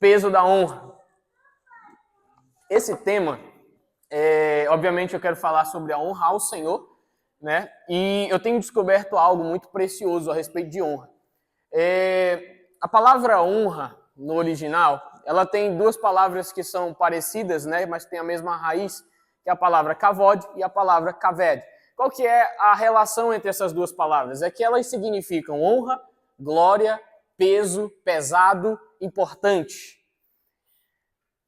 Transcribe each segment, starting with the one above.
peso da honra. Esse tema, obviamente eu quero falar sobre a honra ao Senhor, né? E eu tenho descoberto algo muito precioso a respeito de honra. A palavra honra, no original, ela tem duas palavras que são parecidas, né? Mas tem a mesma raiz, que é a palavra kavod e a palavra kaved. Qual que é a relação entre essas duas palavras? É que elas significam honra, glória, peso, pesado, importante.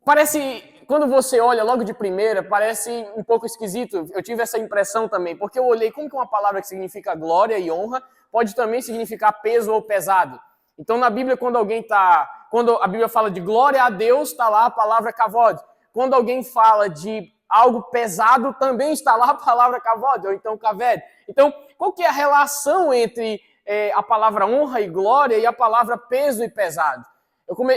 Parece, quando você olha logo de primeira, parece um pouco esquisito. Eu tive essa impressão também, porque eu olhei como que uma palavra que significa glória e honra pode também significar peso ou pesado. Então, na Bíblia, quando a Bíblia fala de glória a Deus, está lá a palavra kavod. Quando alguém fala de algo pesado, também está lá a palavra kavod, ou então kaved. Então, qual que é a relação entre a palavra honra e glória e a palavra peso e pesado?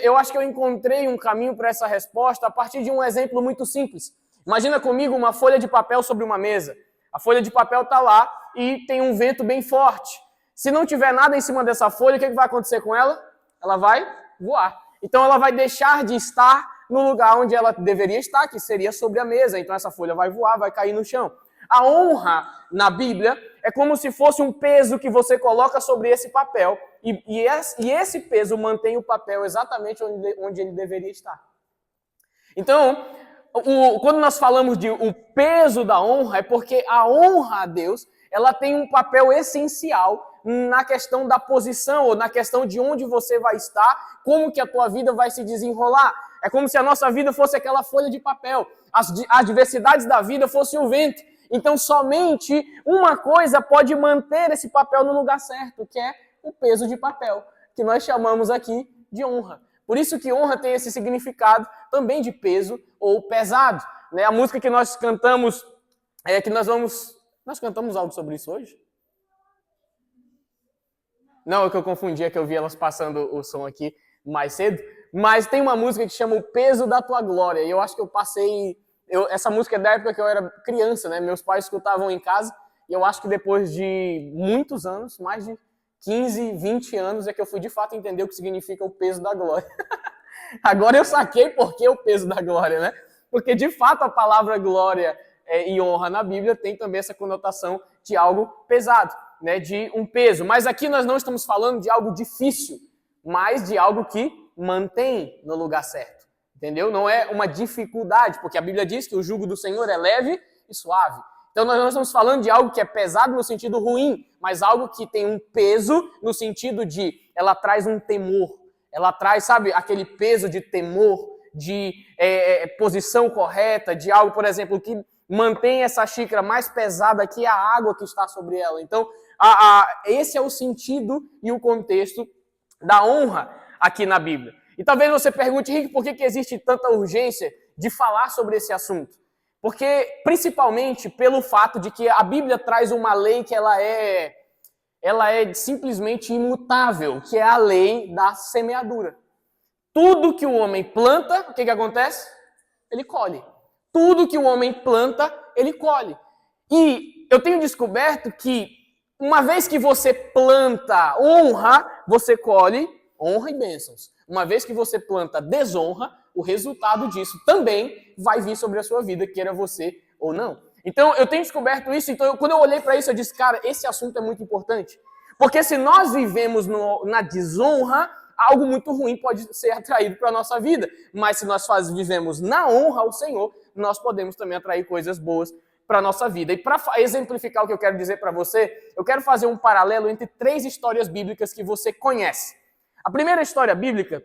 Eu acho que eu encontrei um caminho para essa resposta a partir de um exemplo muito simples. Imagina comigo uma folha de papel sobre uma mesa. A folha de papel está lá e tem um vento bem forte. Se não tiver nada em cima dessa folha, o que vai acontecer com ela? Ela vai voar. Então ela vai deixar de estar no lugar onde ela deveria estar, que seria sobre a mesa. Então essa folha vai voar, vai cair no chão. A honra na Bíblia é como se fosse um peso que você coloca sobre esse papel e esse peso mantém o papel exatamente onde ele deveria estar. Então, quando nós falamos de o peso da honra, é porque a honra a Deus, ela tem um papel essencial na questão da posição ou na questão de onde você vai estar, como que a tua vida vai se desenrolar. É como se a nossa vida fosse aquela folha de papel, as adversidades da vida fossem o vento. Então, somente uma coisa pode manter esse papel no lugar certo, que é o peso de papel, que nós chamamos aqui de honra. Por isso que honra tem esse significado também de peso ou pesado. Né? A música que nós cantamos, Nós cantamos algo sobre isso hoje? Não, é que eu confundi, é que eu vi elas passando o som aqui mais cedo. Mas tem uma música que chama O Peso da Tua Glória. E eu acho que eu passei... essa música é da época que eu era criança, né? Meus pais escutavam em casa. E eu acho que depois de muitos anos, mais de 15, 20 anos, é que eu fui de fato entender o que significa o peso da glória. Agora eu saquei por que o peso da glória, né? Porque de fato a palavra glória e honra na Bíblia tem também essa conotação de algo pesado, né? De um peso. Mas aqui nós não estamos falando de algo difícil, mas de algo que mantém no lugar certo. Entendeu? Não é uma dificuldade, porque a Bíblia diz que o jugo do Senhor é leve e suave. Então nós não estamos falando de algo que é pesado no sentido ruim, mas algo que tem um peso no sentido de ela traz um temor. Ela traz, sabe, aquele peso de temor, de posição correta, de algo, por exemplo, que mantém essa xícara mais pesada que a água que está sobre ela. Então, esse é o sentido e o contexto da honra aqui na Bíblia. E talvez você pergunte, Rick, por que existe tanta urgência de falar sobre esse assunto? Porque, principalmente, pelo fato de que a Bíblia traz uma lei que ela é simplesmente imutável, que é a lei da semeadura. Tudo que o homem planta, o que acontece? Ele colhe. Tudo que o homem planta, ele colhe. E eu tenho descoberto que, uma vez que você planta honra, você colhe honra e bênçãos. Uma vez que você planta desonra, o resultado disso também vai vir sobre a sua vida, queira você ou não. Então, eu tenho descoberto isso. Então, quando eu olhei para isso, eu disse, cara, esse assunto é muito importante. Porque se nós vivemos na desonra, algo muito ruim pode ser atraído para a nossa vida. Mas se nós vivemos na honra ao Senhor, nós podemos também atrair coisas boas para a nossa vida. E para exemplificar o que eu quero dizer para você, eu quero fazer um paralelo entre 3 histórias bíblicas que você conhece. A primeira história bíblica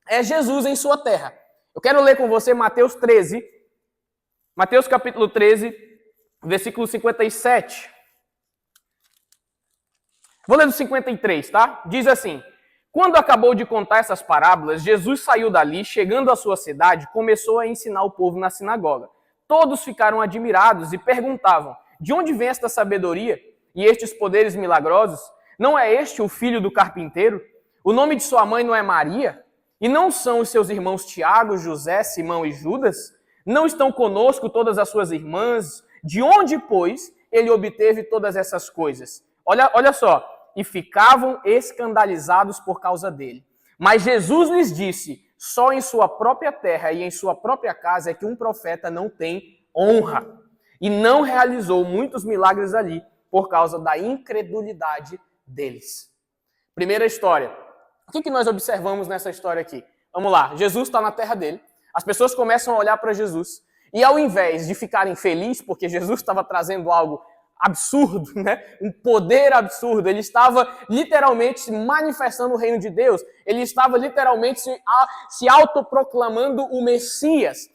é Jesus em sua terra. Eu quero ler com você Mateus 13, Mateus capítulo 13, versículo 57. Vou ler do 53, tá? Diz assim: quando acabou de contar essas parábolas, Jesus saiu dali, chegando à sua cidade, começou a ensinar o povo na sinagoga. Todos ficaram admirados e perguntavam, de onde vem esta sabedoria e estes poderes milagrosos? Não é este o filho do carpinteiro? O nome de sua mãe não é Maria? E não são os seus irmãos Tiago, José, Simão e Judas? Não estão conosco todas as suas irmãs? De onde, pois, ele obteve todas essas coisas? Olha só. E ficavam escandalizados por causa dele. Mas Jesus lhes disse, só em sua própria terra e em sua própria casa é que um profeta não tem honra. E não realizou muitos milagres ali por causa da incredulidade deles. Primeira história. O que nós observamos nessa história aqui? Vamos lá, Jesus está na terra dele, as pessoas começam a olhar para Jesus, e ao invés de ficarem felizes, porque Jesus estava trazendo algo absurdo, né? Um poder absurdo, ele estava literalmente manifestando o reino de Deus, ele estava literalmente se autoproclamando o Messias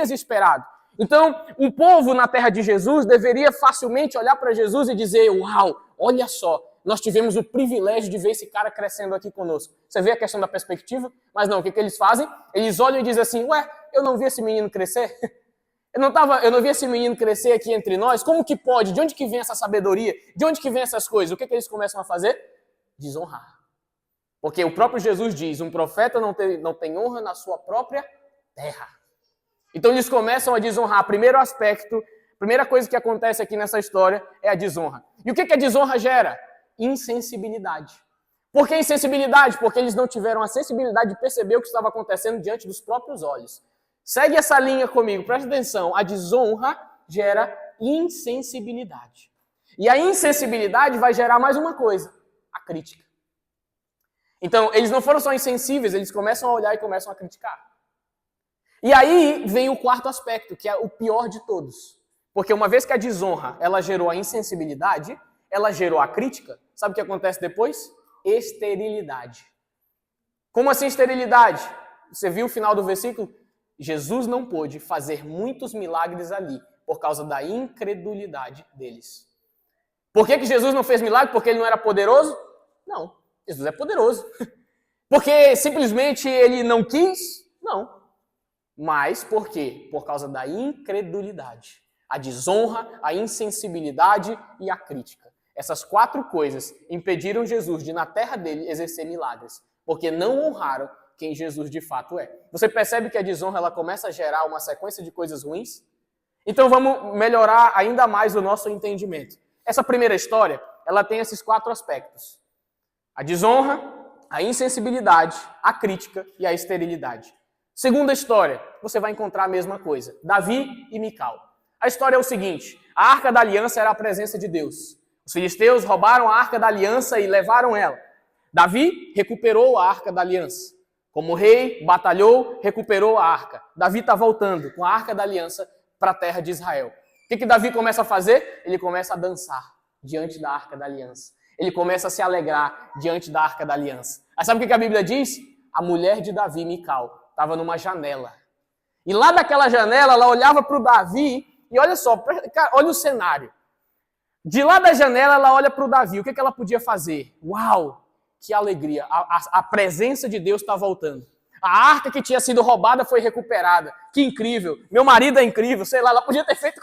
esperado. Então, o povo na terra de Jesus deveria facilmente olhar para Jesus e dizer, uau, olha só, nós tivemos o privilégio de ver esse cara crescendo aqui conosco. Você vê a questão da perspectiva? Mas não, o que eles fazem? Eles olham e dizem assim, ué, eu não vi esse menino crescer? Eu não vi esse menino crescer aqui entre nós? Como que pode? De onde que vem essa sabedoria? De onde que vem essas coisas? O que eles começam a fazer? Desonrar. Porque o próprio Jesus diz, um profeta não tem honra na sua própria terra. Então eles começam a desonrar. Primeiro aspecto, primeira coisa que acontece aqui nessa história é a desonra. E o que a desonra gera? Insensibilidade. Por que insensibilidade? Porque eles não tiveram a sensibilidade de perceber o que estava acontecendo diante dos próprios olhos. Segue essa linha comigo, presta atenção. A desonra gera insensibilidade. E a insensibilidade vai gerar mais uma coisa, a crítica. Então, eles não foram só insensíveis, eles começam a olhar e começam a criticar. E aí vem o quarto aspecto, que é o pior de todos. Porque uma vez que a desonra, ela gerou a insensibilidade, ela gerou a crítica, sabe o que acontece depois? Esterilidade. Como assim esterilidade? Você viu o final do versículo? Jesus não pôde fazer muitos milagres ali, por causa da incredulidade deles. Por que Jesus não fez milagre? Porque ele não era poderoso? Não, Jesus é poderoso. Porque simplesmente ele não quis? Não. Mas por quê? Por causa da incredulidade. A desonra, a insensibilidade e a crítica. Essas quatro coisas impediram Jesus de, na terra dele, exercer milagres. Porque não honraram quem Jesus de fato é. Você percebe que a desonra ela começa a gerar uma sequência de coisas ruins? Então vamos melhorar ainda mais o nosso entendimento. Essa primeira história, ela tem esses quatro aspectos. A desonra, a insensibilidade, a crítica e a esterilidade. Segunda história, você vai encontrar a mesma coisa. Davi e Mical. A história é o seguinte, a Arca da Aliança era a presença de Deus. Os filisteus roubaram a Arca da Aliança e levaram ela. Davi recuperou a Arca da Aliança. Como rei, batalhou, recuperou a Arca. Davi está voltando com a Arca da Aliança para a terra de Israel. O que Davi começa a fazer? Ele começa a dançar diante da Arca da Aliança. Ele começa a se alegrar diante da Arca da Aliança. Aí sabe o que a Bíblia diz? A mulher de Davi, Mical, estava numa janela. E lá daquela janela, ela olhava para o Davi e olha só, olha o cenário. De lá da janela, ela olha para o Davi. O que ela podia fazer? Uau, que alegria. A presença de Deus está voltando. A arca que tinha sido roubada foi recuperada. Que incrível. Meu marido é incrível. Sei lá, ela podia ter feito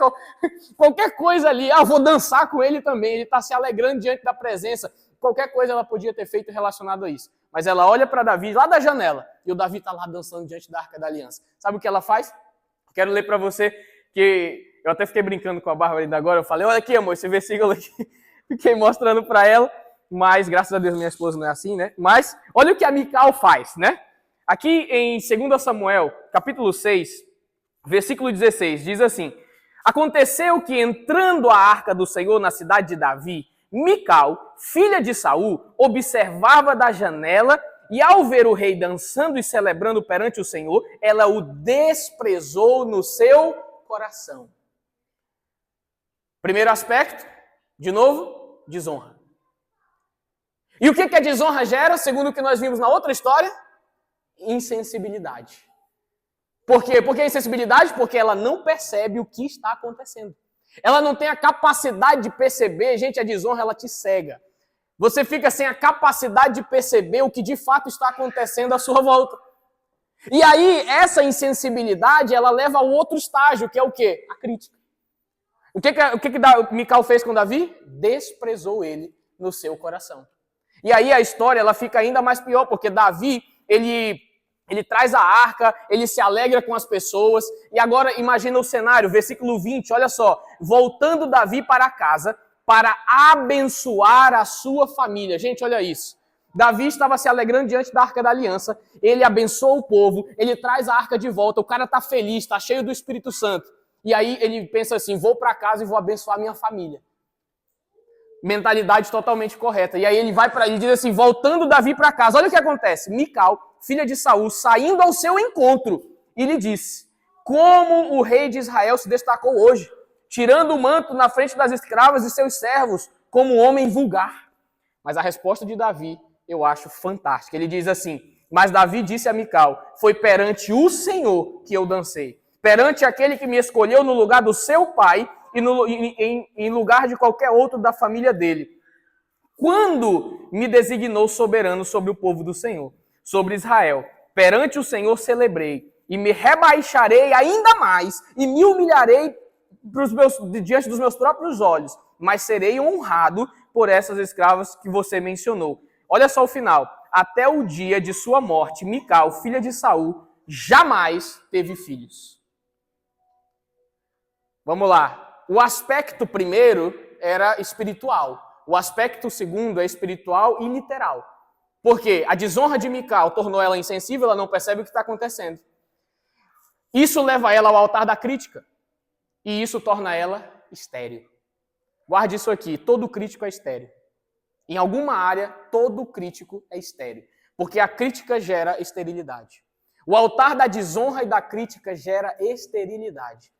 qualquer coisa ali. Ah, eu vou dançar com ele também. Ele está se alegrando diante da presença. Qualquer coisa ela podia ter feito relacionado a isso. Mas ela olha para Davi lá da janela e o Davi está lá dançando diante da Arca da Aliança. Sabe o que ela faz? Quero ler para você que eu até fiquei brincando com a Bárbara ainda agora. Eu falei, olha aqui, amor, esse versículo aqui. Fiquei mostrando para ela. Mas, graças a Deus, minha esposa não é assim, né? Mas, olha o que a Mical faz, né? Aqui em 2 Samuel, capítulo 6, versículo 16, diz assim: aconteceu que, entrando a arca do Senhor na cidade de Davi, Mical, filha de Saul, observava da janela e, ao ver o rei dançando e celebrando perante o Senhor, ela o desprezou no seu coração. Primeiro aspecto, de novo, desonra. E o que a desonra gera, segundo o que nós vimos na outra história? Insensibilidade. Por quê? Por que insensibilidade? Porque ela não percebe o que está acontecendo. Ela não tem a capacidade de perceber. Gente, a desonra, ela te cega. Você fica sem a capacidade de perceber o que de fato está acontecendo à sua volta. E aí, essa insensibilidade, ela leva ao outro estágio, que é o quê? A crítica. O que Mical fez com Davi? Desprezou ele no seu coração. E aí a história ela fica ainda mais pior, porque Davi, ele traz a arca, ele se alegra com as pessoas, e agora imagina o cenário, versículo 20, olha só, voltando Davi para casa, para abençoar a sua família. Gente, olha isso. Davi estava se alegrando diante da Arca da Aliança, ele abençoa o povo, ele traz a arca de volta, o cara está feliz, está cheio do Espírito Santo. E aí ele pensa assim, vou para casa e vou abençoar minha família. Mentalidade totalmente correta. E aí ele vai para ele diz assim, voltando Davi para casa, olha o que acontece. Mical, filha de Saul, saindo ao seu encontro, e lhe disse, como o rei de Israel se destacou hoje, tirando o manto na frente das escravas e seus servos, como um homem vulgar. Mas a resposta de Davi, eu acho fantástica. Ele diz assim, mas Davi disse a Mical, foi perante o Senhor que eu dancei, perante aquele que me escolheu no lugar do seu pai e em lugar de qualquer outro da família dele, quando me designou soberano sobre o povo do Senhor, sobre Israel. Perante o Senhor celebrei, e me rebaixarei ainda mais, e me humilharei diante dos meus próprios olhos, mas serei honrado por essas escravas que você mencionou. Olha só o final. Até o dia de sua morte, Mical, filha de Saul, jamais teve filhos. Vamos lá. O aspecto primeiro era espiritual. O aspecto segundo é espiritual e literal. Porque a desonra de Mical tornou ela insensível, ela não percebe o que está acontecendo. Isso leva ela ao altar da crítica. E isso torna ela estéril. Guarde isso aqui, todo crítico é estéril. Em alguma área, todo crítico é estéril. Porque a crítica gera esterilidade. O altar da desonra e da crítica gera esterilidade.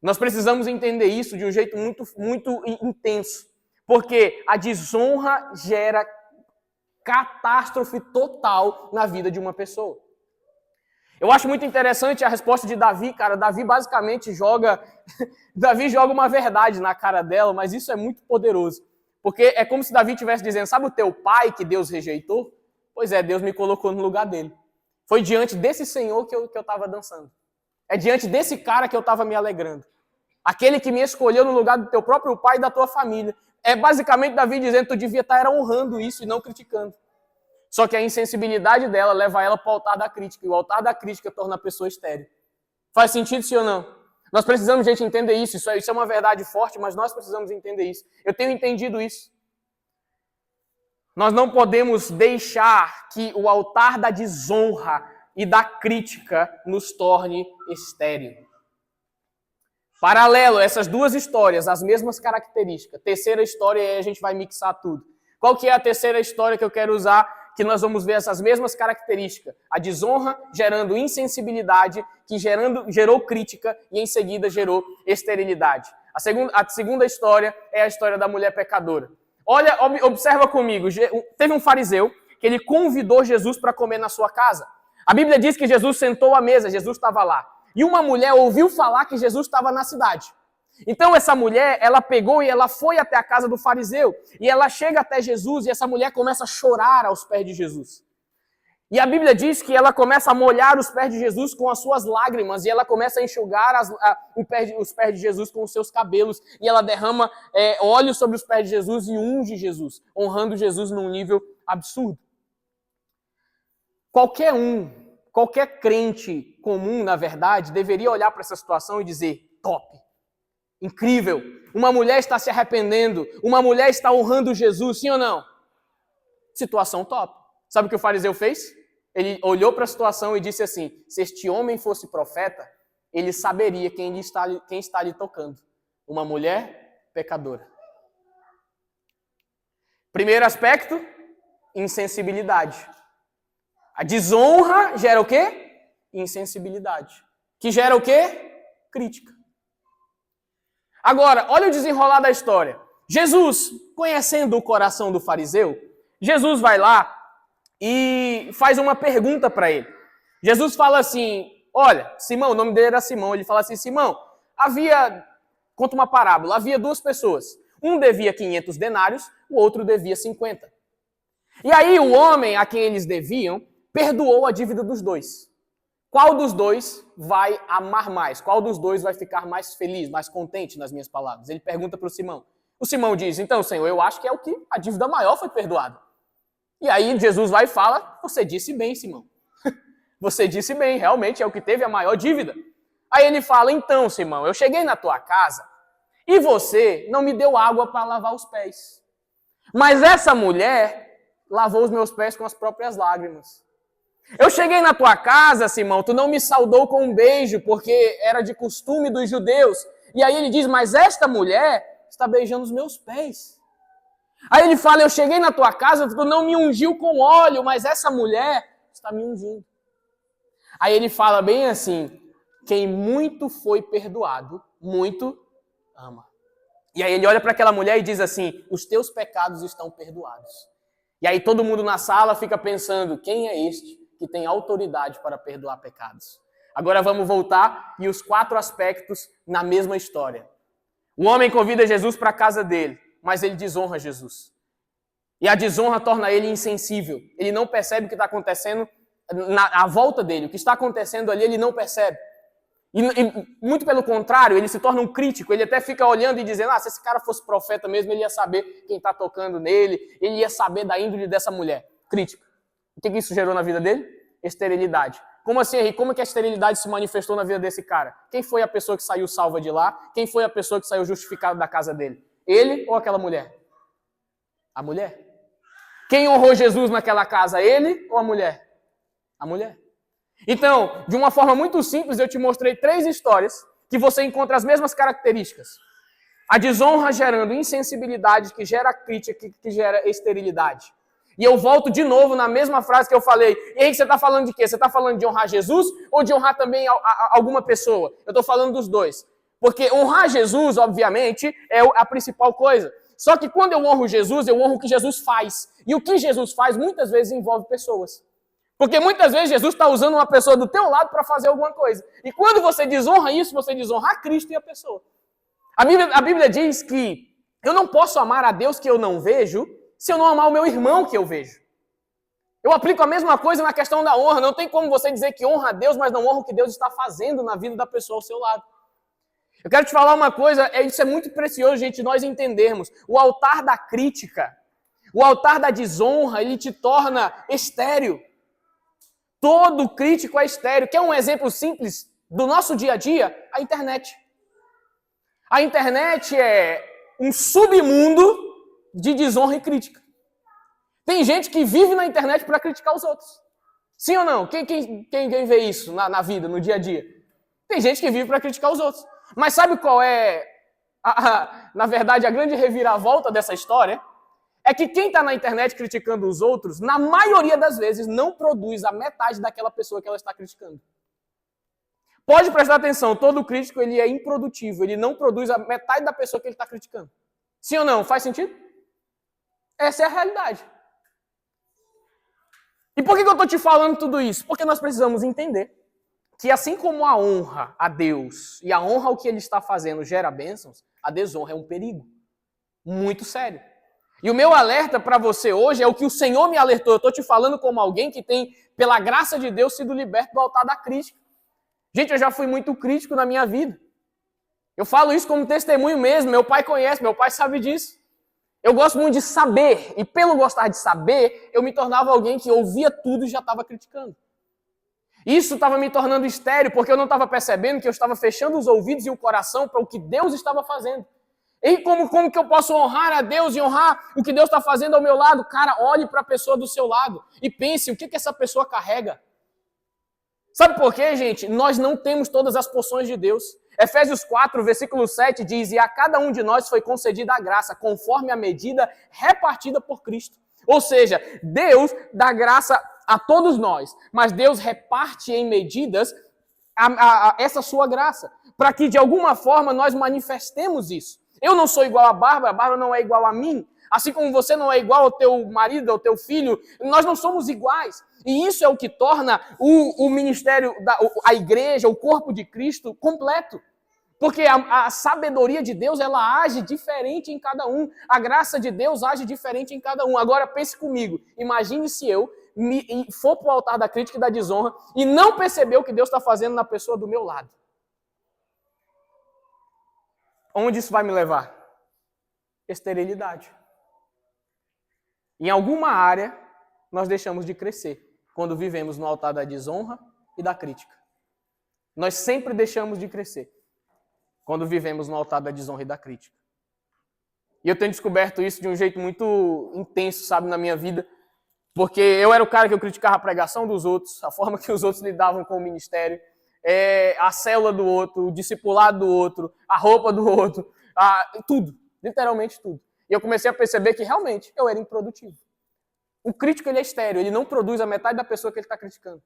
Nós precisamos entender isso de um jeito muito intenso. Porque a desonra gera catástrofe total na vida de uma pessoa. Eu acho muito interessante a resposta de Davi, cara. Davi basicamente joga uma verdade na cara dela, mas isso é muito poderoso. Porque é como se Davi estivesse dizendo, sabe o teu pai que Deus rejeitou? Pois é, Deus me colocou no lugar dele. Foi diante desse Senhor que eu estava dançando. É diante desse cara que eu estava me alegrando. Aquele que me escolheu no lugar do teu próprio pai e da tua família. É basicamente Davi dizendo que tu devia estar honrando isso e não criticando. Só que a insensibilidade dela leva ela para o altar da crítica. E o altar da crítica torna a pessoa estéril. Faz sentido, sim ou não? Nós precisamos, gente, entender isso. Isso é uma verdade forte, mas nós precisamos entender isso. Eu tenho entendido isso. Nós não podemos deixar que o altar da desonra e da crítica nos torne estéril. Paralelo a essas duas histórias, as mesmas características. Terceira história, e aí a gente vai mixar tudo. Qual que é a terceira história que eu quero usar? Que nós vamos ver essas mesmas características. A desonra gerando insensibilidade, que gerou crítica e em seguida gerou esterilidade. A segunda história é a história da mulher pecadora. Olha, observa comigo. Teve um fariseu que ele convidou Jesus para comer na sua casa. A Bíblia diz que Jesus sentou à mesa, Jesus estava lá. E uma mulher ouviu falar que Jesus estava na cidade. Então essa mulher, ela pegou e ela foi até a casa do fariseu. E ela chega até Jesus e essa mulher começa a chorar aos pés de Jesus. E a Bíblia diz que ela começa a molhar os pés de Jesus com as suas lágrimas. E ela começa a enxugar os pés de Jesus com os seus cabelos. E ela derrama óleo sobre os pés de Jesus e unge Jesus, honrando Jesus num nível absurdo. Qualquer crente comum, na verdade, deveria olhar para essa situação e dizer, top, incrível, uma mulher está se arrependendo, uma mulher está honrando Jesus, sim ou não? Situação top. Sabe o que o fariseu fez? Ele olhou para a situação e disse assim, se este homem fosse profeta, ele saberia quem está lhe tocando. Uma mulher pecadora. Primeiro aspecto, insensibilidade. A desonra gera o quê? Insensibilidade. Que gera o quê? Crítica. Agora, olha o desenrolar da história. Jesus, conhecendo o coração do fariseu, Jesus vai lá e faz uma pergunta para ele. Jesus fala assim, olha, Simão, o nome dele era Simão, ele fala assim, Simão, conta uma parábola, havia duas pessoas. Um devia 500 denários, o outro devia 50. E aí o homem a quem eles deviam perdoou a dívida dos dois. Qual dos dois vai amar mais? Qual dos dois vai ficar mais feliz, mais contente, nas minhas palavras? Ele pergunta para o Simão. O Simão diz, então, Senhor, eu acho que é o que a dívida maior foi perdoada. E aí Jesus vai e fala, você disse bem, Simão. Você disse bem, realmente é o que teve a maior dívida. Aí ele fala, então, Simão, eu cheguei na tua casa e você não me deu água para lavar os pés. Mas essa mulher lavou os meus pés com as próprias lágrimas. Eu cheguei na tua casa, Simão, tu não me saudou com um beijo, porque era de costume dos judeus. E aí ele diz, mas esta mulher está beijando os meus pés. Aí ele fala, eu cheguei na tua casa, tu não me ungiu com óleo, mas essa mulher está me ungindo. Aí ele fala bem assim, quem muito foi perdoado, muito ama. E aí ele olha para aquela mulher e diz assim, os teus pecados estão perdoados. E aí todo mundo na sala fica pensando, quem é este que tem autoridade para perdoar pecados? Agora vamos voltar e os 4 aspectos na mesma história. O homem convida Jesus para a casa dele, mas ele desonra Jesus. E a desonra torna ele insensível. Ele não percebe o que está acontecendo à volta dele. O que está acontecendo ali, ele não percebe. E muito pelo contrário, ele se torna um crítico. Ele até fica olhando e dizendo, se esse cara fosse profeta mesmo, ele ia saber quem está tocando nele, ele ia saber da índole dessa mulher. Crítico. O que isso gerou na vida dele? Esterilidade. Como assim, Henrique? Como que a esterilidade se manifestou na vida desse cara? Quem foi a pessoa que saiu salva de lá? Quem foi a pessoa que saiu justificada da casa dele? Ele ou aquela mulher? A mulher. Quem honrou Jesus naquela casa? Ele ou a mulher? A mulher. Então, de uma forma muito simples, eu te mostrei 3 histórias que você encontra as mesmas características. A desonra gerando insensibilidade, que gera crítica, que gera esterilidade. E eu volto de novo na mesma frase que eu falei. E aí, você está falando de quê? Você está falando de honrar Jesus ou de honrar também alguma pessoa? Eu estou falando dos dois. Porque honrar Jesus, obviamente, é a principal coisa. Só que quando eu honro Jesus, eu honro o que Jesus faz. E o que Jesus faz, muitas vezes, envolve pessoas. Porque muitas vezes Jesus está usando uma pessoa do teu lado para fazer alguma coisa. E quando você desonra isso, você desonra a Cristo e a pessoa. A Bíblia diz que eu não posso amar a Deus que eu não vejo se eu não amar o meu irmão que eu vejo. Eu aplico a mesma coisa na questão da honra. Não tem como você dizer que honra a Deus, mas não honra o que Deus está fazendo na vida da pessoa ao seu lado. Eu quero te falar uma coisa, isso é muito precioso, gente, nós entendermos. O altar da crítica, o altar da desonra, ele te torna estéril. Todo crítico é estéril. Quer um exemplo simples do nosso dia a dia? A internet. A internet é um submundo de desonra e crítica. Tem gente que vive na internet para criticar os outros. Sim ou não? Quem vê isso na vida, no dia a dia? Tem gente que vive para criticar os outros. Mas sabe qual é, na verdade, a grande reviravolta dessa história? É que quem está na internet criticando os outros, na maioria das vezes, não produz a metade daquela pessoa que ela está criticando. Pode prestar atenção, todo crítico ele é improdutivo, ele não produz a metade da pessoa que ele está criticando. Sim ou não? Faz sentido? Essa é a realidade. E por que eu estou te falando tudo isso? Porque nós precisamos entender que assim como a honra a Deus e a honra ao que Ele está fazendo gera bênçãos, a desonra é um perigo muito sério. E o meu alerta para você hoje é o que o Senhor me alertou. Eu estou te falando como alguém que tem, pela graça de Deus, sido liberto do altar da crítica. Gente, eu já fui muito crítico na minha vida. Eu falo isso como testemunho mesmo. Meu pai conhece, meu pai sabe disso. Eu gosto muito de saber. E pelo gostar de saber, eu me tornava alguém que ouvia tudo e já estava criticando. Isso estava me tornando estéril, porque eu não estava percebendo que eu estava fechando os ouvidos e o coração para o que Deus estava fazendo. E como que eu posso honrar a Deus e honrar o que Deus está fazendo ao meu lado? Cara, olhe para a pessoa do seu lado e pense o que essa pessoa carrega. Sabe por quê, gente? Nós não temos todas as porções de Deus. Efésios 4, versículo 7 diz, e a cada um de nós foi concedida a graça, conforme a medida repartida por Cristo. Ou seja, Deus dá graça a todos nós, mas Deus reparte em medidas essa sua graça, para que de alguma forma nós manifestemos isso. Eu não sou igual a Bárbara não é igual a mim, assim como você não é igual ao teu marido, ao teu filho, nós não somos iguais. E isso é o que torna o ministério, a igreja, o corpo de Cristo completo. Porque a sabedoria de Deus, ela age diferente em cada um. A graça de Deus age diferente em cada um. Agora pense comigo, imagine se eu for para o altar da crítica e da desonra e não perceber o que Deus está fazendo na pessoa do meu lado. Onde isso vai me levar? Esterilidade. Em alguma área, nós deixamos de crescer quando vivemos no altar da desonra e da crítica. Nós sempre deixamos de crescer quando vivemos no altar da desonra e da crítica. E eu tenho descoberto isso de um jeito muito intenso, sabe, na minha vida. Porque eu era o cara que eu criticava a pregação dos outros, a forma que os outros lidavam com o ministério, a célula do outro, o discipulado do outro, a roupa do outro, tudo, literalmente tudo. E eu comecei a perceber que realmente eu era improdutivo. O crítico, ele é estéril, ele não produz a metade da pessoa que ele está criticando.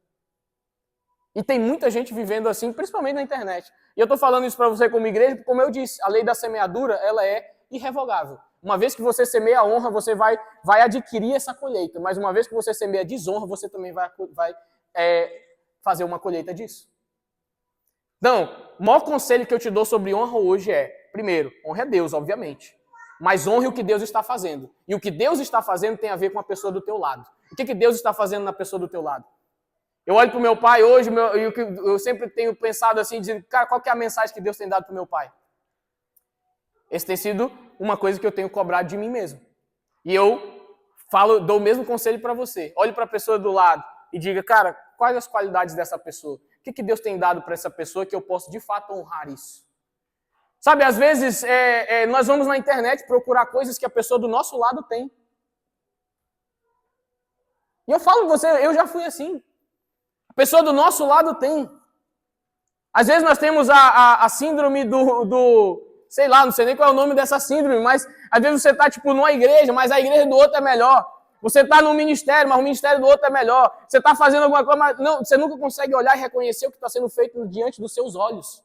E tem muita gente vivendo assim, principalmente na internet. E eu estou falando isso para você como igreja, porque, como eu disse, a lei da semeadura, ela é irrevogável. Uma vez que você semeia a honra, você vai adquirir essa colheita. Mas uma vez que você semeia a desonra, você também vai fazer uma colheita disso. Então, o maior conselho que eu te dou sobre honra hoje é, primeiro, honre a Deus, obviamente. Mas honre o que Deus está fazendo. E o que Deus está fazendo tem a ver com a pessoa do teu lado. O que Deus está fazendo na pessoa do teu lado? Eu olho para o meu pai hoje, eu sempre tenho pensado assim, dizendo, cara, qual que é a mensagem que Deus tem dado para o meu pai? Esse tem sido uma coisa que eu tenho cobrado de mim mesmo. E eu dou o mesmo conselho para você. Olhe para a pessoa do lado e diga, cara, quais as qualidades dessa pessoa? O que Deus tem dado para essa pessoa que eu posso de fato honrar isso? Sabe, às vezes nós vamos na internet procurar coisas que a pessoa do nosso lado tem. E eu falo com você, eu já fui assim. A pessoa do nosso lado tem. Às vezes nós temos a síndrome sei lá, não sei nem qual é o nome dessa síndrome, mas às vezes você está tipo numa igreja, mas a igreja do outro é melhor. Você está num ministério, mas o ministério do outro é melhor. Você está fazendo alguma coisa, mas não, você nunca consegue olhar e reconhecer o que está sendo feito diante dos seus olhos.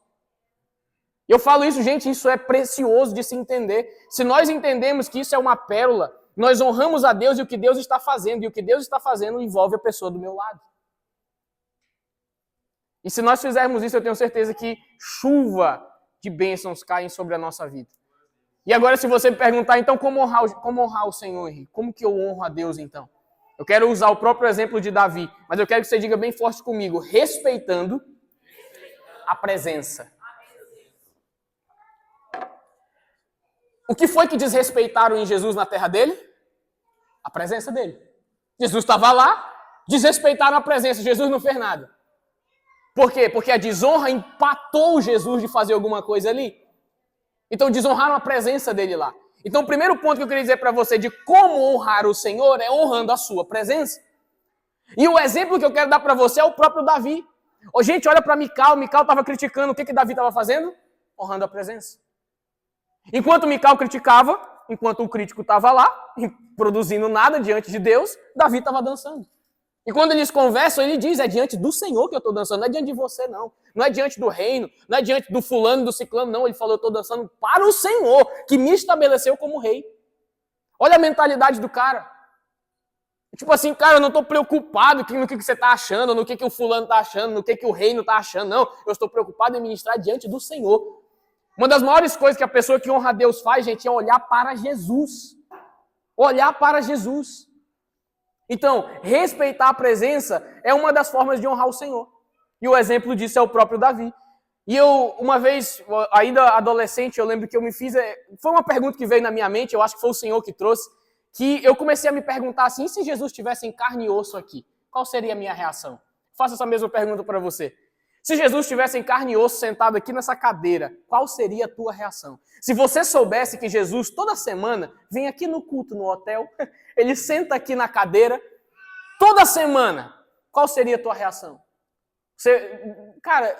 E eu falo isso, gente, isso é precioso de se entender. Se nós entendemos que isso é uma pérola, nós honramos a Deus e o que Deus está fazendo. E o que Deus está fazendo envolve a pessoa do meu lado. E se nós fizermos isso, eu tenho certeza que chuva de bênçãos caem sobre a nossa vida. E agora, se você me perguntar, então, como honrar o Senhor, Henrique? Como que eu honro a Deus, então? Eu quero usar o próprio exemplo de Davi, mas eu quero que você diga bem forte comigo, respeitando a presença. O que foi que desrespeitaram em Jesus na terra dele? A presença dele. Jesus estava lá, desrespeitaram a presença, Jesus não fez nada. Por quê? Porque a desonra empatou Jesus de fazer alguma coisa ali. Então desonraram a presença dele lá. Então o primeiro ponto que eu queria dizer para você de como honrar o Senhor é honrando a sua presença. E o exemplo que eu quero dar para você é o próprio Davi. Gente, olha para Mical estava criticando, o que Davi estava fazendo? Honrando a presença. Enquanto Mical criticava, enquanto o crítico estava lá, produzindo nada diante de Deus, Davi estava dançando. E quando eles conversam, ele diz, é diante do Senhor que eu estou dançando, não é diante de você, não. Não é diante do reino, não é diante do fulano, do ciclano, não. Ele falou, eu estou dançando para o Senhor, que me estabeleceu como rei. Olha a mentalidade do cara. Tipo assim, cara, eu não estou preocupado no que você está achando, no que o fulano está achando, no que o reino está achando, não. Eu estou preocupado em ministrar diante do Senhor. Uma das maiores coisas que a pessoa que honra a Deus faz, gente, é olhar para Jesus. Olhar para Jesus. Então, respeitar a presença é uma das formas de honrar o Senhor. E o exemplo disso é o próprio Davi. E eu, uma vez, ainda adolescente, eu lembro que eu me fiz... Foi uma pergunta que veio na minha mente, eu acho que foi o Senhor que trouxe, que eu comecei a me perguntar assim, e se Jesus estivesse em carne e osso aqui, qual seria a minha reação? Faço essa mesma pergunta para você. Se Jesus estivesse em carne e osso sentado aqui nessa cadeira, qual seria a tua reação? Se você soubesse que Jesus toda semana vem aqui no culto, no hotel, ele senta aqui na cadeira, toda semana, qual seria a tua reação? Cara,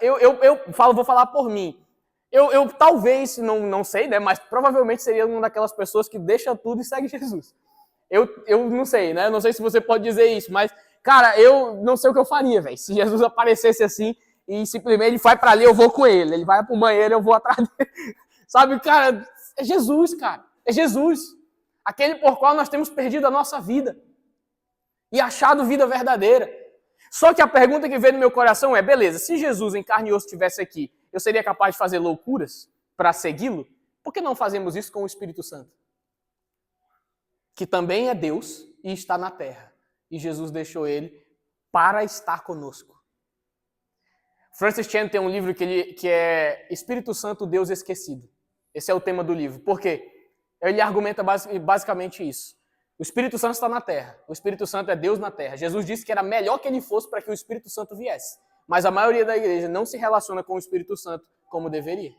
vou falar por mim. Eu talvez, não sei, né, mas provavelmente seria uma daquelas pessoas que deixa tudo e segue Jesus. Eu não sei, né? Eu não sei se você pode dizer isso, mas, cara, eu não sei o que eu faria, velho. Se Jesus aparecesse assim e simplesmente ele vai para ali, eu vou com ele. Ele vai pro banheiro, eu vou atrás dele. Sabe, cara, é Jesus, cara. É Jesus. Aquele por qual nós temos perdido a nossa vida e achado vida verdadeira. Só que a pergunta que veio no meu coração é, beleza, se Jesus em carne e osso estivesse aqui, eu seria capaz de fazer loucuras para segui-lo? Por que não fazemos isso com o Espírito Santo? Que também é Deus e está na terra. E Jesus deixou ele para estar conosco. Francis Chan tem um livro que é Espírito Santo, Deus Esquecido. Esse é o tema do livro. Por quê? Ele argumenta basicamente isso. O Espírito Santo está na terra. O Espírito Santo é Deus na terra. Jesus disse que era melhor que ele fosse para que o Espírito Santo viesse. Mas a maioria da igreja não se relaciona com o Espírito Santo como deveria.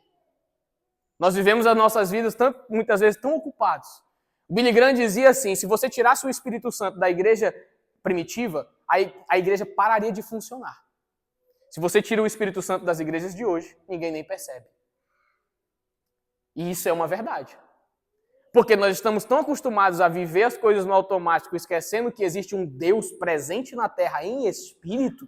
Nós vivemos as nossas vidas muitas vezes tão ocupados. O Billy Graham dizia assim, se você tirasse o Espírito Santo da igreja primitiva, a igreja pararia de funcionar. Se você tira o Espírito Santo das igrejas de hoje, ninguém nem percebe. E isso é uma verdade. Porque nós estamos tão acostumados a viver as coisas no automático, esquecendo que existe um Deus presente na terra em espírito.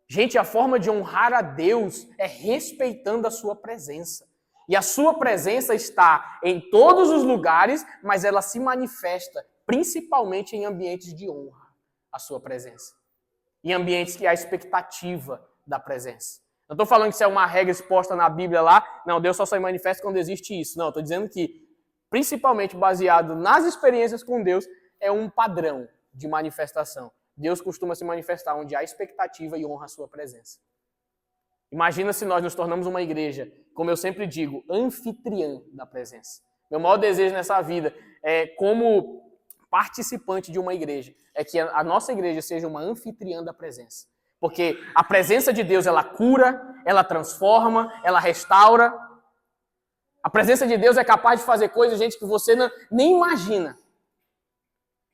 Gente, a forma de honrar a Deus é respeitando a sua presença. E a sua presença está em todos os lugares, mas ela se manifesta principalmente em ambientes de honra, a sua presença. Em ambientes que há expectativa da presença. Não estou falando que isso é uma regra exposta na Bíblia lá. Não, Deus só se manifesta quando existe isso. Não, estou dizendo que, principalmente baseado nas experiências com Deus, é um padrão de manifestação. Deus costuma se manifestar onde há expectativa e honra a sua presença. Imagina se nós nos tornamos uma igreja, como eu sempre digo, anfitriã da presença. Meu maior desejo nessa vida é, como participante de uma igreja, é que a nossa igreja seja uma anfitriã da presença. Porque a presença de Deus, ela cura, ela transforma, ela restaura. A presença de Deus é capaz de fazer coisas, gente, que você nem imagina.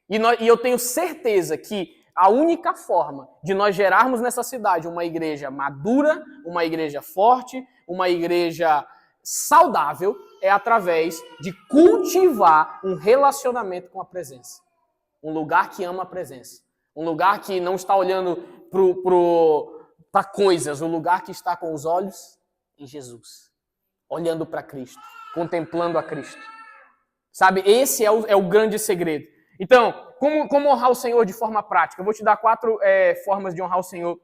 E eu tenho certeza que a única forma de nós gerarmos nessa cidade uma igreja madura, uma igreja forte, uma igreja saudável, é através de cultivar um relacionamento com a presença. Um lugar que ama a presença. Um lugar que não está olhando para coisas, um lugar que está com os olhos em Jesus. Olhando para Cristo, contemplando a Cristo. Sabe, esse é o grande segredo. Então, como honrar o Senhor de forma prática? Eu vou te dar 4 formas de honrar o Senhor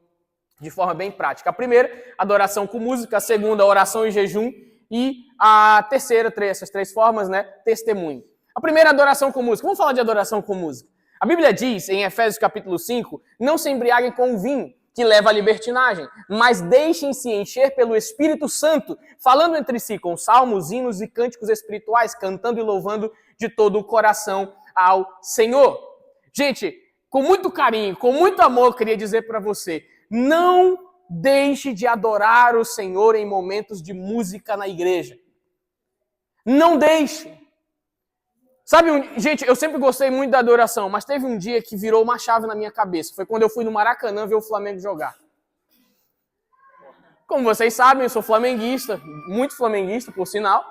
de forma bem prática. A primeira, adoração com música. A segunda, oração e jejum. E a terceira, essas 3 formas, né? Testemunho. A primeira, adoração com música. Vamos falar de adoração com música. A Bíblia diz, em Efésios capítulo 5, não se embriaguem com o vinho, que leva à libertinagem, mas deixem-se encher pelo Espírito Santo, falando entre si com salmos, hinos e cânticos espirituais, cantando e louvando de todo o coração ao Senhor. Gente, com muito carinho, com muito amor, eu queria dizer para você, não deixe de adorar o Senhor em momentos de música na igreja. Não deixe. Sabe, gente, eu sempre gostei muito da adoração, mas teve um dia que virou uma chave na minha cabeça. Foi quando eu fui no Maracanã ver o Flamengo jogar. Como vocês sabem, eu sou flamenguista, muito flamenguista, por sinal.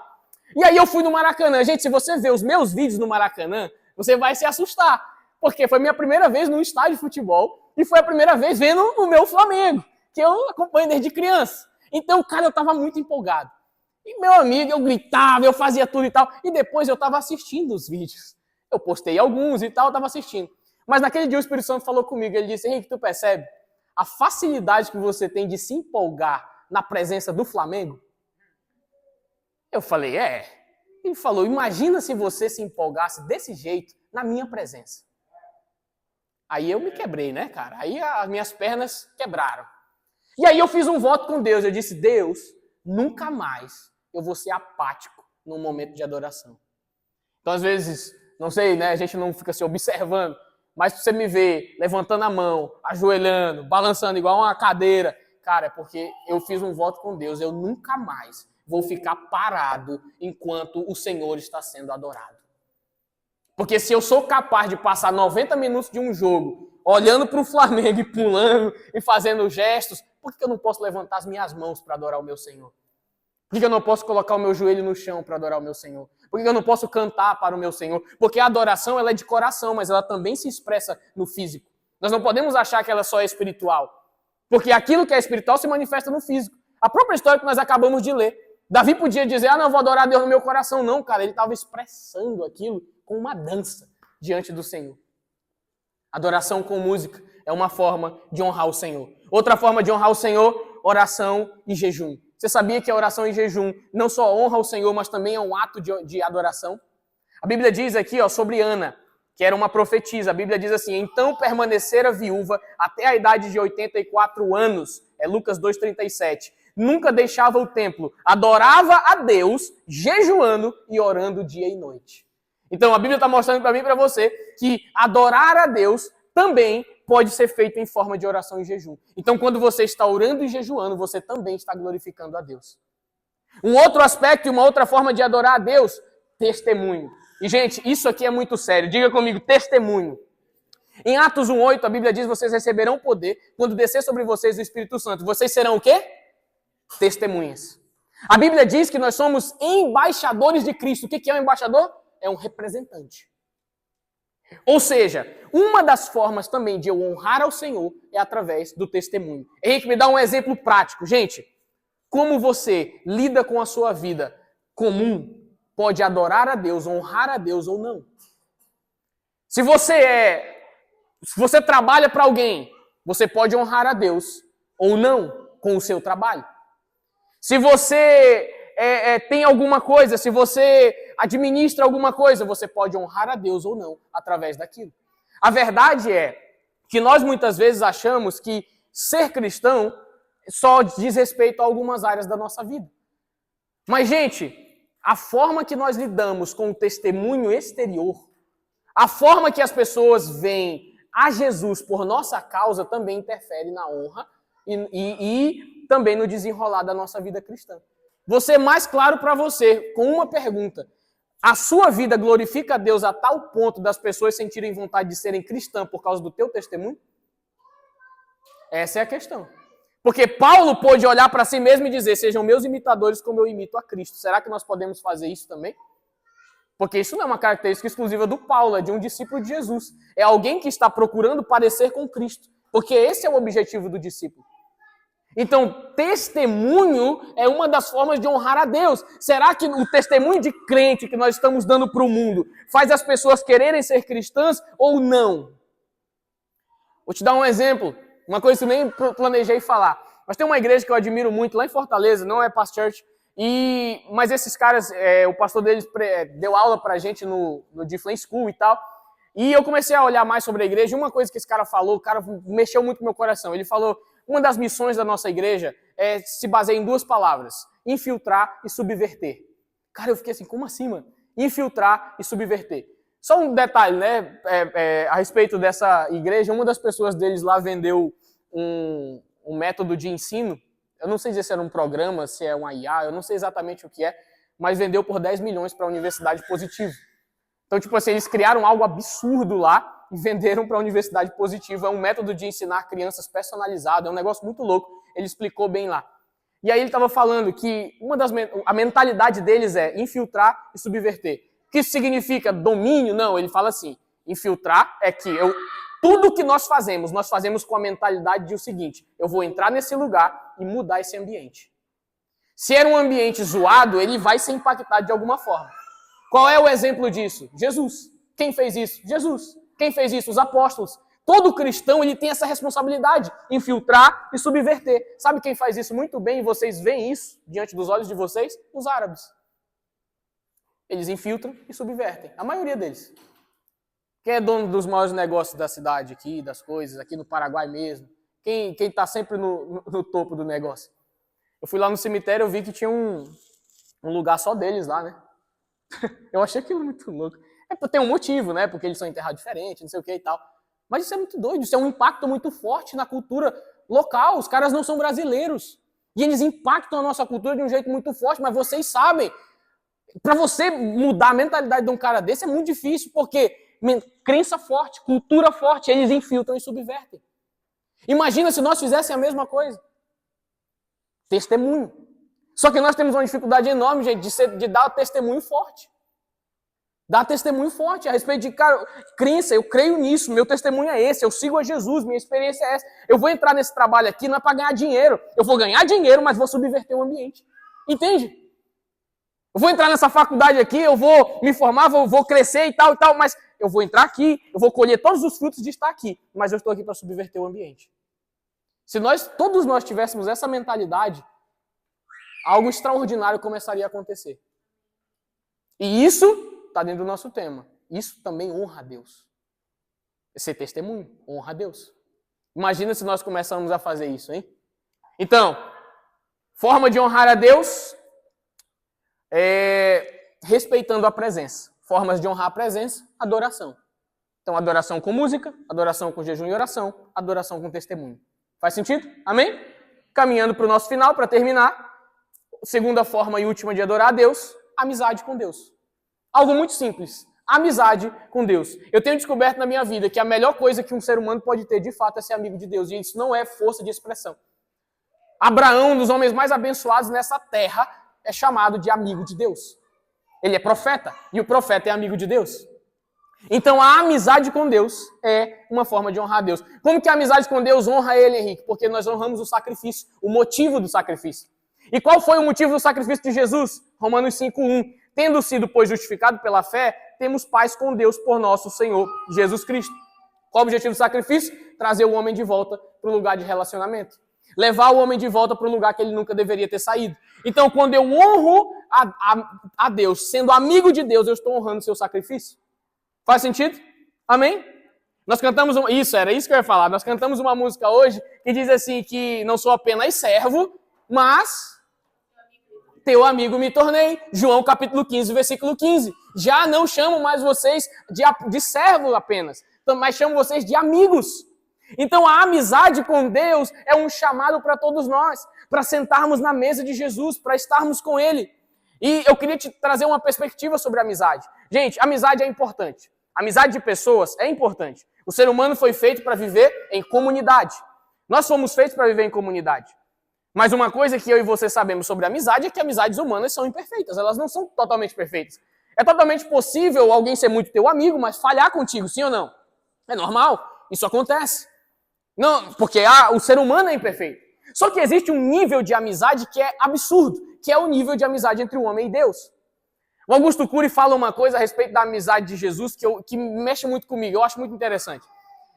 E aí eu fui no Maracanã. Gente, se você ver os meus vídeos no Maracanã, você vai se assustar. Porque foi minha primeira vez num estádio de futebol e foi a primeira vez vendo o meu Flamengo, que eu acompanho desde criança. Então, cara, eu tava muito empolgado. E meu amigo, eu gritava, eu fazia tudo e tal. E depois eu estava assistindo os vídeos. Eu postei alguns e tal, eu estava assistindo. Mas naquele dia o Espírito Santo falou comigo. Ele disse, Henrique, tu percebe a facilidade que você tem de se empolgar na presença do Flamengo? Eu falei, Ele falou, imagina se você se empolgasse desse jeito na minha presença. Aí eu me quebrei, né, cara? Aí as minhas pernas quebraram. E aí eu fiz um voto com Deus. Eu disse, Deus, nunca mais eu vou ser apático num momento de adoração. Então, às vezes, não sei, né? A gente não fica se observando, mas você me vê levantando a mão, ajoelhando, balançando igual uma cadeira, cara, é porque eu fiz um voto com Deus. Eu nunca mais vou ficar parado enquanto o Senhor está sendo adorado. Porque se eu sou capaz de passar 90 minutos de um jogo olhando para o Flamengo e pulando e fazendo gestos, por que eu não posso levantar as minhas mãos para adorar o meu Senhor? Por que eu não posso colocar o meu joelho no chão para adorar o meu Senhor? Por que eu não posso cantar para o meu Senhor? Porque a adoração ela é de coração, mas ela também se expressa no físico. Nós não podemos achar que ela só é espiritual. Porque aquilo que é espiritual se manifesta no físico. A própria história que nós acabamos de ler. Davi podia dizer, não, eu vou adorar a Deus no meu coração. Não, cara, ele estava expressando aquilo com uma dança diante do Senhor. Adoração com música é uma forma de honrar o Senhor. Outra forma de honrar o Senhor, oração e jejum. Você sabia que a oração e jejum não só honra o Senhor, mas também é um ato de adoração? A Bíblia diz aqui sobre Ana, que era uma profetisa. A Bíblia diz assim, então permanecera viúva até a idade de 84 anos. É Lucas 2,37. Nunca deixava o templo, adorava a Deus, jejuando e orando dia e noite. Então a Bíblia está mostrando para mim e para você que adorar a Deus também pode ser feito em forma de oração e jejum. Então, quando você está orando e jejuando, você também está glorificando a Deus. Um outro aspecto e uma outra forma de adorar a Deus, testemunho. E, gente, isso aqui é muito sério. Diga comigo, testemunho. Em Atos 1:8, a Bíblia diz: vocês receberão poder quando descer sobre vocês o Espírito Santo. Vocês serão o quê? Testemunhas. A Bíblia diz que nós somos embaixadores de Cristo. O que é um embaixador? É um representante. Ou seja, uma das formas também de eu honrar ao Senhor é através do testemunho. Henrique, me dá um exemplo prático. Gente, como você lida com a sua vida comum pode adorar a Deus, honrar a Deus ou não. Se você trabalha para alguém, você pode honrar a Deus ou não com o seu trabalho. Se você tem alguma coisa, se você administra alguma coisa, você pode honrar a Deus ou não através daquilo. A verdade é que nós muitas vezes achamos que ser cristão só diz respeito a algumas áreas da nossa vida. Mas, gente, a forma que nós lidamos com o testemunho exterior, a forma que as pessoas veem a Jesus por nossa causa também interfere na honra e também no desenrolar da nossa vida cristã. Vou ser mais claro para você com uma pergunta. A sua vida glorifica a Deus a tal ponto das pessoas sentirem vontade de serem cristãs por causa do teu testemunho? Essa é a questão. Porque Paulo pôde olhar para si mesmo e dizer: sejam meus imitadores como eu imito a Cristo. Será que nós podemos fazer isso também? Porque isso não é uma característica exclusiva do Paulo, é de um discípulo de Jesus. É alguém que está procurando parecer com Cristo. Porque esse é o objetivo do discípulo. Então, testemunho é uma das formas de honrar a Deus. Será que o testemunho de crente que nós estamos dando para o mundo faz as pessoas quererem ser cristãs ou não? Vou te dar um exemplo, uma coisa que eu nem planejei falar. Mas tem uma igreja que eu admiro muito lá em Fortaleza, não é Past Church, mas esses caras, o pastor deles deu aula pra gente no Difflin School e tal, e eu comecei a olhar mais sobre a igreja, e uma coisa que esse cara falou, o cara mexeu muito no meu coração. Ele falou: uma das missões da nossa igreja se baseia em 2 palavras: infiltrar e subverter. Cara, eu fiquei assim, como assim, mano? Infiltrar e subverter. Só um detalhe, né, a respeito dessa igreja, uma das pessoas deles lá vendeu um método de ensino. Eu não sei dizer se era um programa, se é um IA, eu não sei exatamente o que é, mas vendeu por 10 milhões para a Universidade Positivo. Então, tipo assim, eles criaram algo absurdo lá e venderam para a Universidade Positivo. É um método de ensinar crianças personalizado, é um negócio muito louco. Ele explicou bem lá. E aí ele estava falando que a mentalidade deles é infiltrar e subverter. O que isso significa? Domínio? Não, ele fala assim: infiltrar é que tudo que nós fazemos com a mentalidade de o seguinte: eu vou entrar nesse lugar e mudar esse ambiente. Se era um ambiente zoado, ele vai ser impactado de alguma forma. Qual é o exemplo disso? Jesus. Quem fez isso? Jesus. Quem fez isso? Os apóstolos. Todo cristão ele tem essa responsabilidade, infiltrar e subverter. Sabe quem faz isso muito bem e vocês veem isso diante dos olhos de vocês? Os árabes. Eles infiltram e subvertem. A maioria deles. Quem é dono dos maiores negócios da cidade aqui, das coisas, aqui no Paraguai mesmo? Quem está sempre no topo do negócio? Eu fui lá no cemitério, eu vi que tinha um lugar só deles lá, né? Eu achei aquilo muito louco. Tem um motivo, né? Porque eles são enterrados diferente, não sei o que e tal. Mas isso é muito doido, isso é um impacto muito forte na cultura local. Os caras não são brasileiros. E eles impactam a nossa cultura de um jeito muito forte, mas vocês sabem, para você mudar a mentalidade de um cara desse é muito difícil, porque crença forte, cultura forte, eles infiltram e subvertem. Imagina se nós fizéssemos a mesma coisa. Testemunho. Só que nós temos uma dificuldade enorme, gente, de dar testemunho forte. Dar testemunho forte a respeito de, cara, crença, eu creio nisso, meu testemunho é esse, eu sigo a Jesus, minha experiência é essa. Eu vou entrar nesse trabalho aqui não é para ganhar dinheiro. Eu vou ganhar dinheiro, mas vou subverter o ambiente. Entende? Eu vou entrar nessa faculdade aqui, eu vou me formar, vou crescer e tal, mas eu vou entrar aqui, eu vou colher todos os frutos de estar aqui, mas eu estou aqui para subverter o ambiente. Se todos nós tivéssemos essa mentalidade, algo extraordinário começaria a acontecer. E isso está dentro do nosso tema. Isso também honra a Deus. Esse testemunho honra a Deus. Imagina se nós começamos a fazer isso, hein? Então, forma de honrar a Deus respeitando a presença. Formas de honrar a presença, adoração. Então, adoração com música, adoração com jejum e oração, adoração com testemunho. Faz sentido? Amém? Caminhando para o nosso final, para terminar. Segunda forma e última de adorar a Deus, amizade com Deus. Algo muito simples. Amizade com Deus. Eu tenho descoberto na minha vida que a melhor coisa que um ser humano pode ter, de fato, é ser amigo de Deus. E isso não é força de expressão. Abraão, um dos homens mais abençoados nessa terra, é chamado de amigo de Deus. Ele é profeta, e o profeta é amigo de Deus. Então a amizade com Deus é uma forma de honrar a Deus. Como que a amizade com Deus honra ele, Henrique? Porque nós honramos o sacrifício, o motivo do sacrifício. E qual foi o motivo do sacrifício de Jesus? Romanos 5:1. Tendo sido, pois, justificado pela fé, temos paz com Deus por nosso Senhor Jesus Cristo. Qual o objetivo do sacrifício? Trazer o homem de volta para o lugar de relacionamento. Levar o homem de volta para o lugar que ele nunca deveria ter saído. Então, quando eu honro a Deus, sendo amigo de Deus, eu estou honrando o seu sacrifício. Faz sentido? Amém? Nós cantamos... era isso que eu ia falar. Nós cantamos uma música hoje que diz assim que não sou apenas servo, mas teu amigo me tornei. João capítulo 15, versículo 15. Já não chamo mais vocês de servo apenas, mas chamo vocês de amigos. Então a amizade com Deus é um chamado para todos nós, para sentarmos na mesa de Jesus, para estarmos com Ele. E eu queria te trazer uma perspectiva sobre a amizade. Gente, amizade é importante. Amizade de pessoas é importante. O ser humano foi feito para viver em comunidade. Nós fomos feitos para viver em comunidade. Mas uma coisa que eu e você sabemos sobre a amizade é que amizades humanas são imperfeitas. Elas não são totalmente perfeitas. É totalmente possível alguém ser muito teu amigo, mas falhar contigo, sim ou não? É normal. Isso acontece. Não, porque o ser humano é imperfeito. Só que existe um nível de amizade que é absurdo, que é o nível de amizade entre o homem e Deus. O Augusto Cury fala uma coisa a respeito da amizade de Jesus que mexe muito comigo, eu acho muito interessante.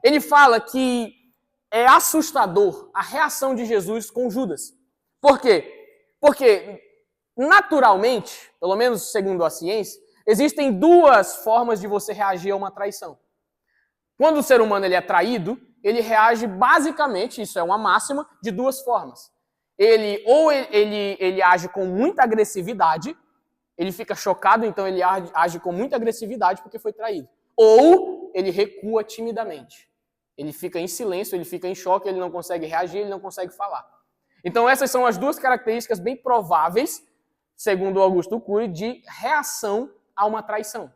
Ele fala que é assustador a reação de Jesus com Judas. Por quê? Porque, naturalmente, pelo menos segundo a ciência, existem duas formas de você reagir a uma traição. Quando o ser humano ele é traído, ele reage basicamente, isso é uma máxima, de duas formas. Ele age com muita agressividade, ele fica chocado, então ele age com muita agressividade porque foi traído. Ou ele recua timidamente. Ele fica em silêncio, ele fica em choque, ele não consegue reagir, ele não consegue falar. Então essas são as duas características bem prováveis, segundo Augusto Cury, de reação a uma traição.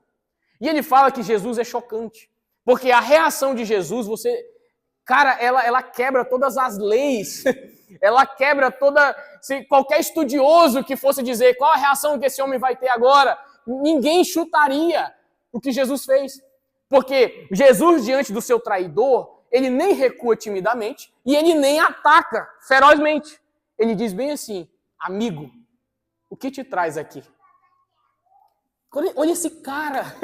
E ele fala que Jesus é chocante. Porque a reação de Jesus, ela quebra todas as leis. Ela quebra se qualquer estudioso que fosse dizer qual a reação que esse homem vai ter agora, ninguém chutaria o que Jesus fez. Porque Jesus, diante do seu traidor, ele nem recua timidamente e ele nem ataca ferozmente. Ele diz bem assim: amigo, o que te traz aqui? Olha esse cara.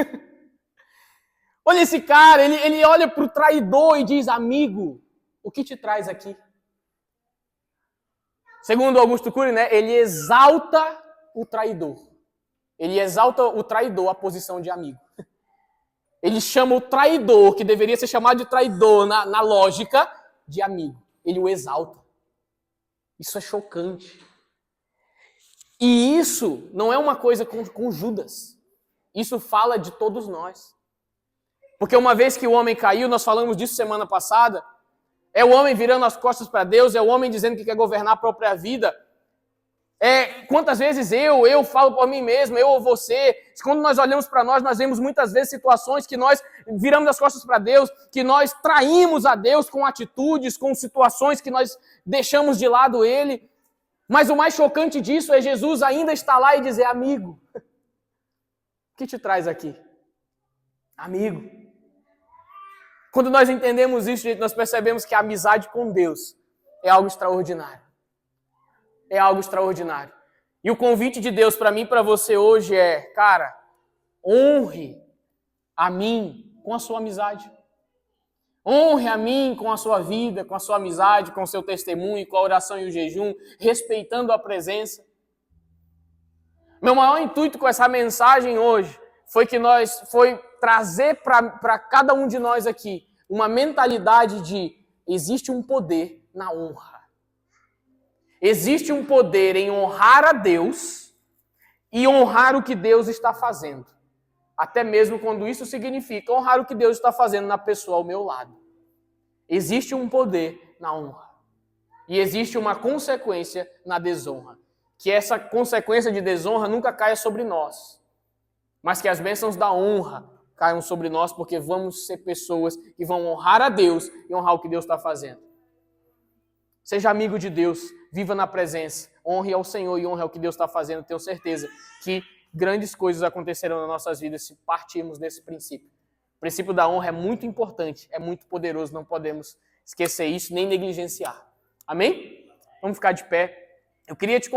Olha esse cara, ele olha para o traidor e diz: amigo, o que te traz aqui? Segundo Augusto Cury, ele exalta o traidor. Ele exalta o traidor à posição de amigo. Ele chama o traidor, que deveria ser chamado de traidor na lógica, de amigo. Ele o exalta. Isso é chocante. E isso não é uma coisa com Judas. Isso fala de todos nós. Porque uma vez que o homem caiu, nós falamos disso semana passada, é o homem virando as costas para Deus, é o homem dizendo que quer governar a própria vida. Quantas vezes eu falo por mim mesmo, eu ou você, quando nós olhamos para nós vemos muitas vezes situações que nós viramos as costas para Deus, que nós traímos a Deus com atitudes, com situações que nós deixamos de lado Ele. Mas o mais chocante disso é Jesus ainda estar lá e dizer: amigo, o que te traz aqui? Amigo. Quando nós entendemos isso, nós percebemos que a amizade com Deus é algo extraordinário. É algo extraordinário. E o convite de Deus para mim e para você hoje é: cara, honre a mim com a sua amizade. Honre a mim com a sua vida, com a sua amizade, com o seu testemunho, com a oração e o jejum, respeitando a presença. Meu maior intuito com essa mensagem hoje foi trazer para cada um de nós aqui uma mentalidade de: existe um poder na honra. Existe um poder em honrar a Deus e honrar o que Deus está fazendo. Até mesmo quando isso significa honrar o que Deus está fazendo na pessoa ao meu lado. Existe um poder na honra. E existe uma consequência na desonra. Que essa consequência de desonra nunca caia sobre nós. Mas que as bênçãos da honra caiam sobre nós, porque vamos ser pessoas que vão honrar a Deus e honrar o que Deus está fazendo. Seja amigo de Deus, viva na presença, honre ao Senhor e honre ao que Deus está fazendo. Tenho certeza que grandes coisas acontecerão nas nossas vidas se partirmos desse princípio. O princípio da honra é muito importante, é muito poderoso, não podemos esquecer isso nem negligenciar. Amém? Vamos ficar de pé. Eu queria te